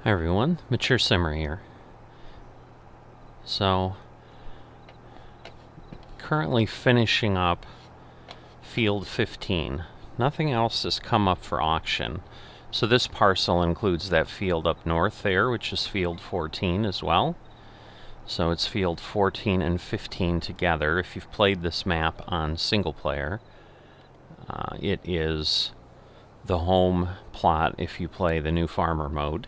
Hi everyone, Mature Simmer here. So, currently finishing up Field 15. Nothing else has come up for auction. So this parcel includes that field up north there, which is Field 14 as well. So it's Field 14 and 15 together. If you've played this map on single player, it is the home plot if you play the new farmer mode.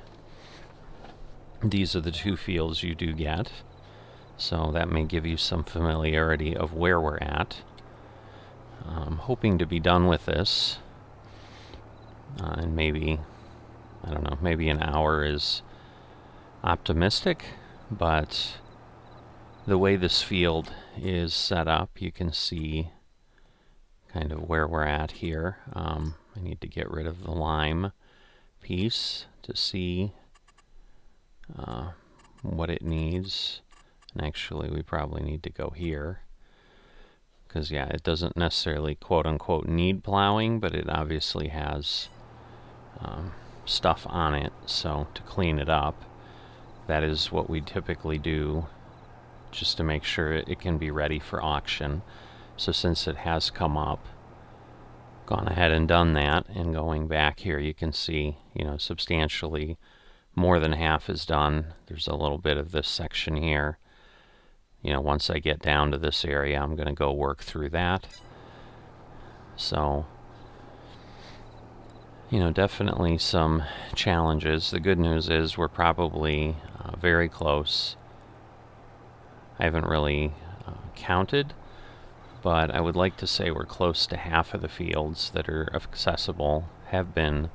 These are the two fields you do get, so that may give you some familiarity of where we're at. I'm hoping to be done with this, and maybe, I don't know, maybe an hour is optimistic, but the way this field is set up, you can see kind of where we're at here. I need to get rid of the lime piece to see what it needs. And actually we probably need to go here, because yeah, it doesn't necessarily quote-unquote need plowing, but it obviously has stuff on it, so to clean it up, that is what we typically do, just to make sure it can be ready for auction. So since it has come up, gone ahead and done that, and going back here you can see, you know, substantially more than half is done. There's a little bit of this section here. You know, once I get down to this area, I'm going to go work through that. So, you know, definitely some challenges. The good news is we're probably very close. I haven't really counted, but I would like to say we're close to half of the fields that are accessible have been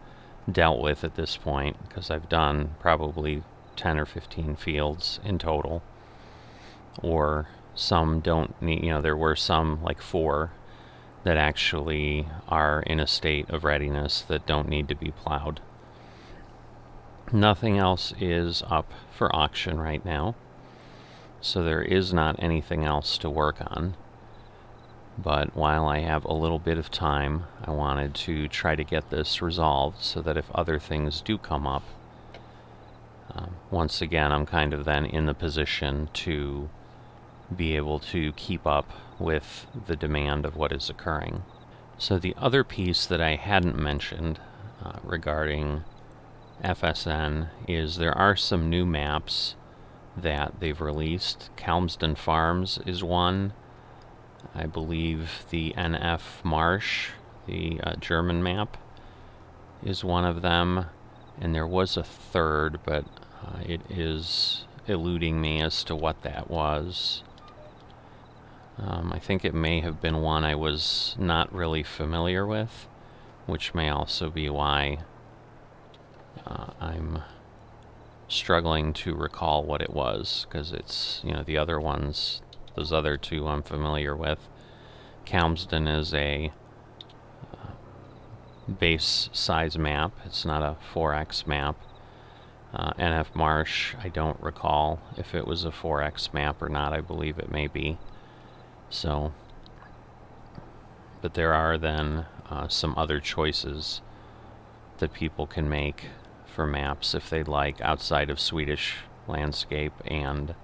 dealt with at this point, because I've done probably 10 or 15 fields in total. Or some don't need, you know, there were some, like 4, that actually are in a state of readiness that don't need to be plowed. Nothing else is up for auction right now, so there is not anything else to work on. But while I have a little bit of time, I wanted to try to get this resolved so that if other things do come up, once again, I'm kind of then in the position to be able to keep up with the demand of what is occurring. So the other piece that I hadn't mentioned regarding FSN is there are some new maps that they've released. Calmsden Farms is one. I believe the NF Marsh, the German map, is one of them. And there was a third, but it is eluding me as to what that was. I think it may have been one I was not really familiar with, which may also be why I'm struggling to recall what it was, because it's, you know, the other ones, those other two I'm familiar with. Calmsden is a base size map. It's not a 4x map. NF Marsh, I don't recall if it was a 4x map or not. I believe it may be. So, but there are then some other choices that people can make for maps if they'd like, outside of Swedish landscape and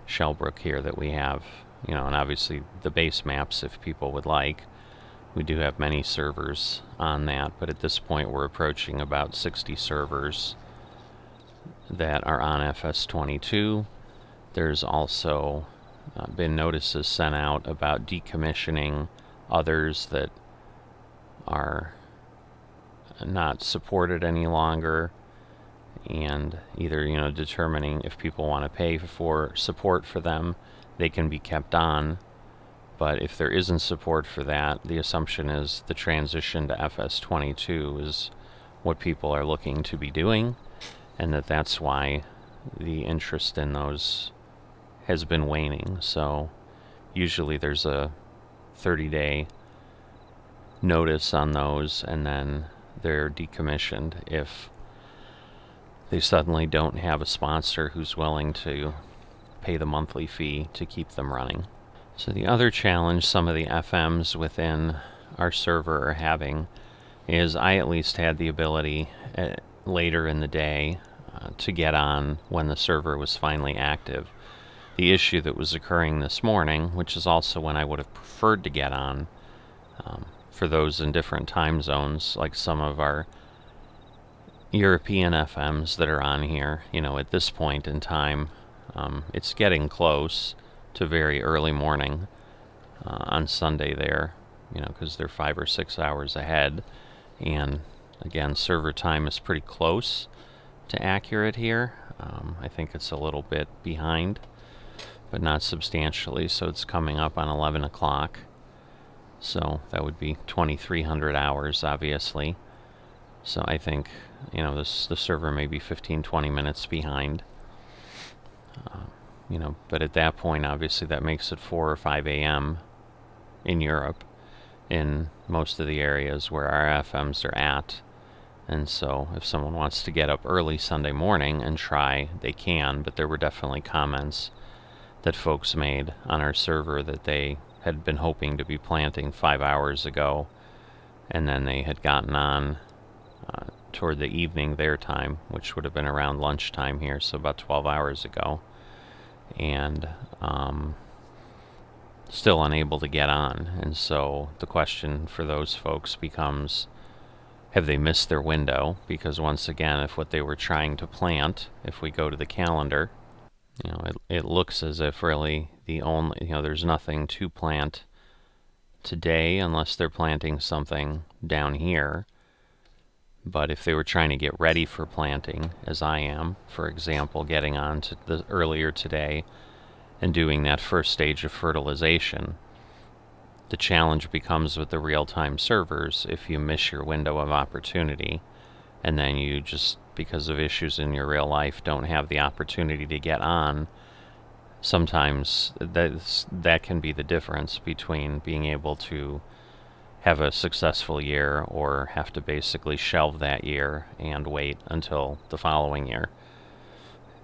Shellbrook here that we have, you know, and obviously the base maps if people would like. We do have many servers on that, but at this point we're approaching about 60 servers that are on FS22. There's also been notices sent out about decommissioning others that are not supported any longer, and either, you know, determining if people want to pay for support for them, they can be kept on. But if there isn't support for that, the assumption is the transition to FS22 is what people are looking to be doing, and that's why the interest in those has been waning. So usually there's a 30-day notice on those, and then they're decommissioned if they suddenly don't have a sponsor who's willing to pay the monthly fee to keep them running. So the other challenge some of the FMs within our server are having is I at least had the ability later in the day to get on when the server was finally active. The issue that was occurring this morning, which is also when I would have preferred to get on, for those in different time zones, like some of our European FMs that are on here, at this point in time, it's getting close to very early morning on Sunday there, because they're 5 or 6 hours ahead. And again, server time is pretty close to accurate here. I think it's a little bit behind, but not substantially, so it's coming up on 11 o'clock. So that would be 2,300 hours, obviously. So I think, the server may be 15-20 minutes behind. But at that point, obviously, that makes it 4 or 5 a.m. in Europe, in most of the areas where our FMs are at. And so if someone wants to get up early Sunday morning and try, they can, but there were definitely comments that folks made on our server that they had been hoping to be planting 5 hours ago, and then they had gotten on toward the evening their time, which would have been around lunchtime here, so about 12 hours ago, and still unable to get on. And so the question for those folks becomes, have they missed their window? Because once again, if what they were trying to plant, if we go to the calendar, it looks as if really the only, there's nothing to plant today unless they're planting something down here. But if they were trying to get ready for planting, as I am, for example, getting on to the earlier today and doing that first stage of fertilization, the challenge becomes with the real-time servers, if you miss your window of opportunity, and then you just, because of issues in your real life, don't have the opportunity to get on, sometimes that can be the difference between being able to have a successful year or have to basically shelve that year and wait until the following year.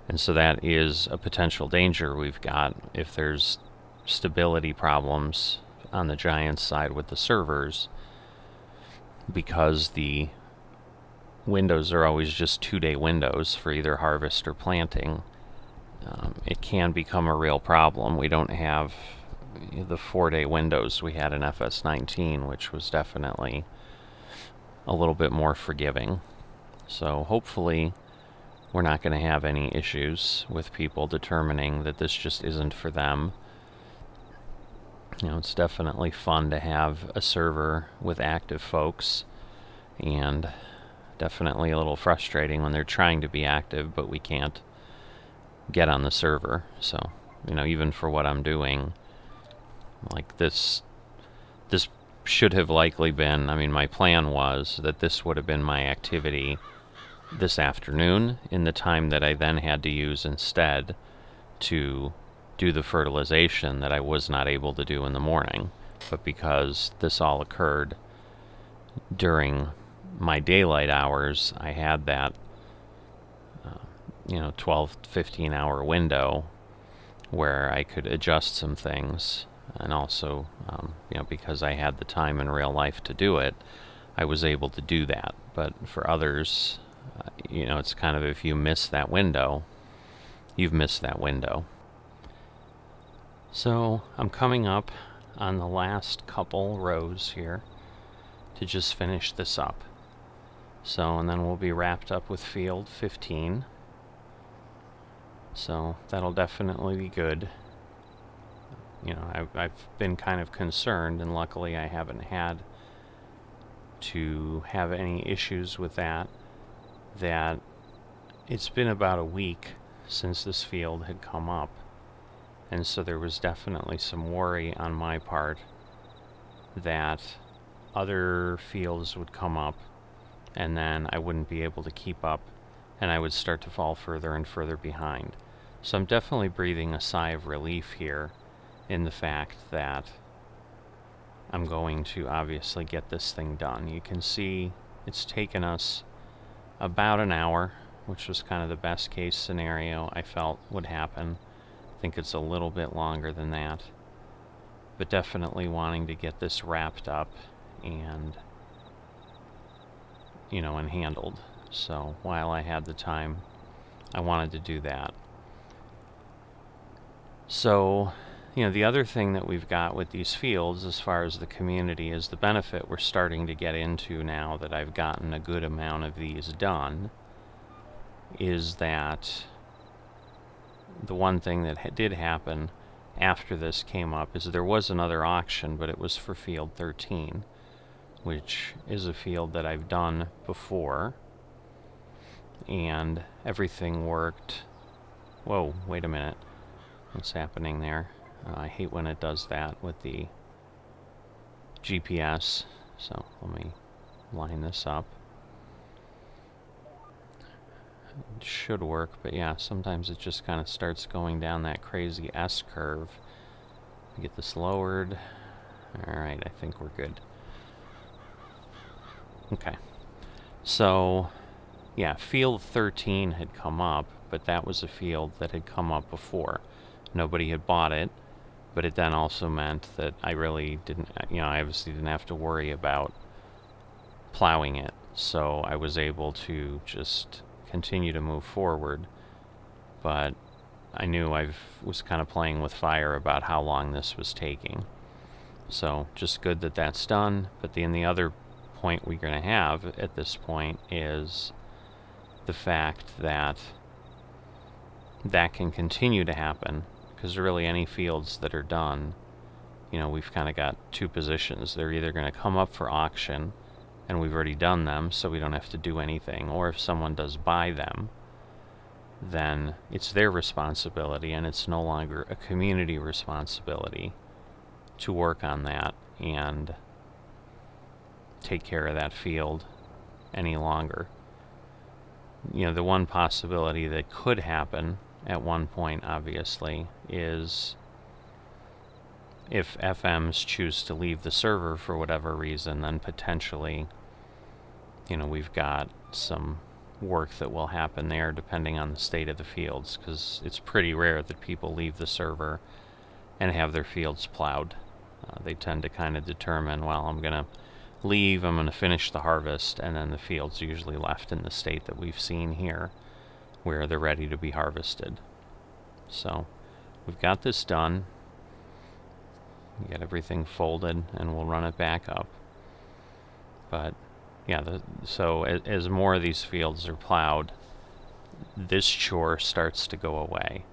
And so that is a potential danger we've got if there's stability problems on the Giants side with the servers, because the windows are always just 2-day windows for either harvest or planting. It can become a real problem. We don't have the 4-day windows we had in FS19, which was definitely a little bit more forgiving. So hopefully we're not going to have any issues with people determining that this just isn't for them. It's definitely fun to have a server with active folks, and definitely a little frustrating when they're trying to be active but we can't get on the server. So, even for what I'm doing, like this should have likely been, my plan was that this would have been my activity this afternoon, in the time that I then had to use instead to do the fertilization that I was not able to do in the morning. But because this all occurred during my daylight hours, I had that 12 15 hour window where I could adjust some things. And also because I had the time in real life to do it, I was able to do that. But for others, it's kind of, if you miss that window, you've missed that window. So I'm coming up on the last couple rows here to just finish this up. So, and then we'll be wrapped up with field 15. So that'll definitely be good. I've been kind of concerned, and luckily I haven't had to have any issues with that it's been about a week since this field had come up. And so there was definitely some worry on my part that other fields would come up and then I wouldn't be able to keep up and I would start to fall further and further behind. So I'm definitely breathing a sigh of relief here in the fact that I'm going to obviously get this thing done. You can see it's taken us about an hour, which was kind of the best case scenario I felt would happen. I think it's a little bit longer than that, but definitely wanting to get this wrapped up and and handled. So while I had the time I wanted to do that. So, the other thing that we've got with these fields as far as the community is the benefit we're starting to get into now that I've gotten a good amount of these done, is that the one thing that did happen after this came up is there was another auction, but it was for field 13, which is a field that I've done before, and everything worked. Whoa, wait a minute. What's happening there? I hate when it does that with the GPS. So let me line this up. It should work, but yeah, sometimes it just kind of starts going down that crazy S curve. Get this lowered. Alright, I think we're good. Okay. So, yeah, field 13 had come up, but that was a field that had come up before. Nobody had bought it, but it then also meant that I really didn't, I obviously didn't have to worry about plowing it. So I was able to just continue to move forward, but I knew I was kind of playing with fire about how long this was taking. So just good that that's done. But then the other point we're going to have at this point is the fact that that can continue to happen, because really any fields that are done, we've kind of got two positions. They're either going to come up for auction and we've already done them, so we don't have to do anything, or if someone does buy them, then it's their responsibility and it's no longer a community responsibility to work on that and take care of that field any longer. The one possibility that could happen at one point, obviously, is if FMs choose to leave the server for whatever reason, then potentially, we've got some work that will happen there depending on the state of the fields, because it's pretty rare that people leave the server and have their fields plowed. They tend to kind of determine, well, I'm going to leave, I'm going to finish the harvest, and then the field's usually left in the state that we've seen here, where they're ready to be harvested. So we've got this done. We got everything folded, and we'll run it back up. But yeah, so as more of these fields are plowed, this chore starts to go away.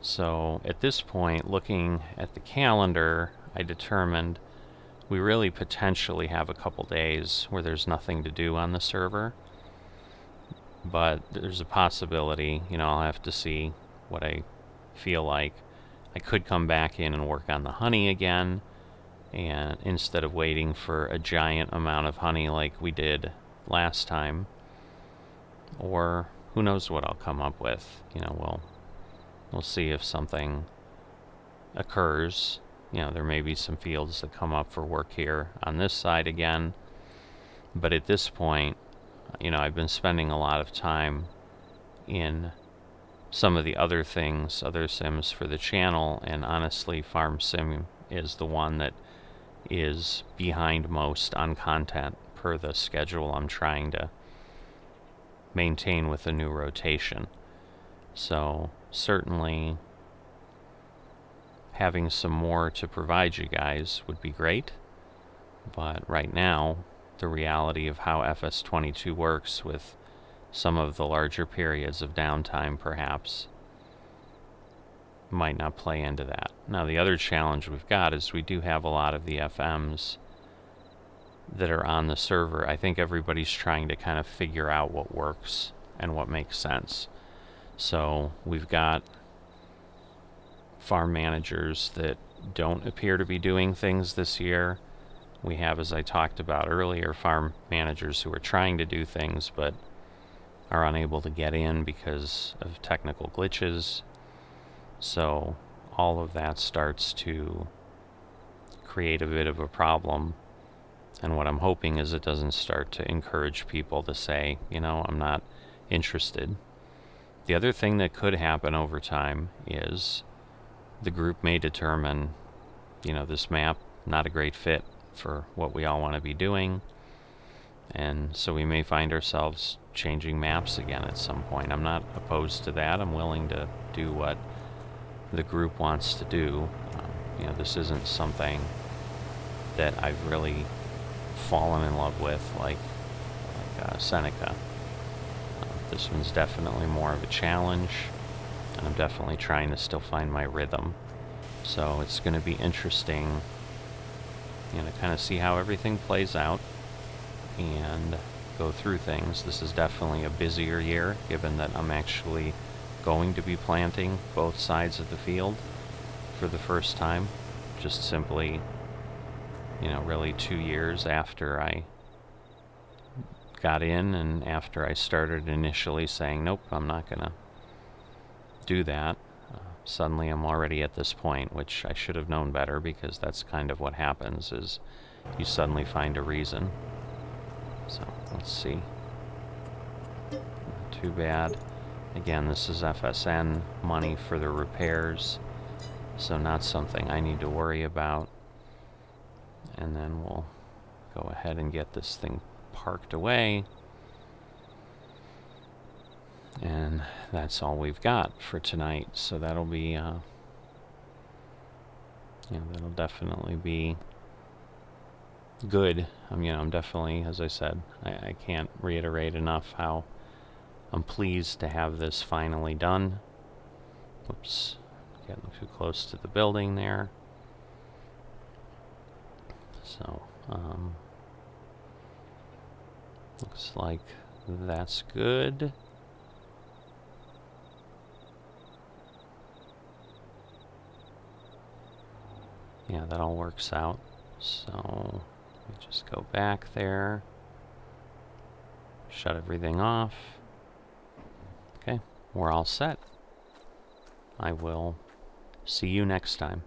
So at this point, looking at the calendar, I determined we really potentially have a couple days where there's nothing to do on the server. But there's a possibility, I'll have to see what I feel like. I could come back in and work on the honey again, and instead of waiting for a giant amount of honey like we did last time. Or who knows what I'll come up with. We'll see if something occurs. There may be some fields that come up for work here on this side again. But at this point, I've been spending a lot of time in some of the other things, other sims for the channel, and honestly, Farm Sim is the one that is behind most on content per the schedule I'm trying to maintain with the new rotation. So certainly having some more to provide you guys would be great, but right now the reality of how FS22 works, with some of the larger periods of downtime perhaps, might not play into that. Now the other challenge we've got is we do have a lot of the FMs that are on the server. I think everybody's trying to kind of figure out what works and what makes sense. So we've got farm managers that don't appear to be doing things this year. We have, as I talked about earlier, farm managers who are trying to do things but are unable to get in because of technical glitches. So all of that starts to create a bit of a problem. And what I'm hoping is it doesn't start to encourage people to say, I'm not interested. The other thing that could happen over time is the group may determine, this map, not a great fit for what we all want to be doing. And so we may find ourselves changing maps again at some point. I'm not opposed to that. I'm willing to do what the group wants to do. This isn't something that I've really fallen in love with like Seneca. This one's definitely more of a challenge, and I'm definitely trying to still find my rhythm. So it's going to be interesting, to kind of see how everything plays out and go through things. This is definitely a busier year, given that I'm actually going to be planting both sides of the field for the first time. Just simply, really 2 years after I got in and after I started initially saying, nope, I'm not going to do that. Suddenly I'm already at this point, which I should have known better, because that's kind of what happens, is you suddenly find a reason. So let's see. Not too bad. Again, this is FSN money for the repairs, so not something I need to worry about. And then we'll go ahead and get this thing parked away. And that's all we've got for tonight. So that'll be, that'll definitely be good. I'm definitely, as I said, I can't reiterate enough how I'm pleased to have this finally done. Whoops, getting too close to the building there. So, looks like that's good. Yeah, that all works out. So, we just go back there, shut everything off. Okay, we're all set. I will see you next time.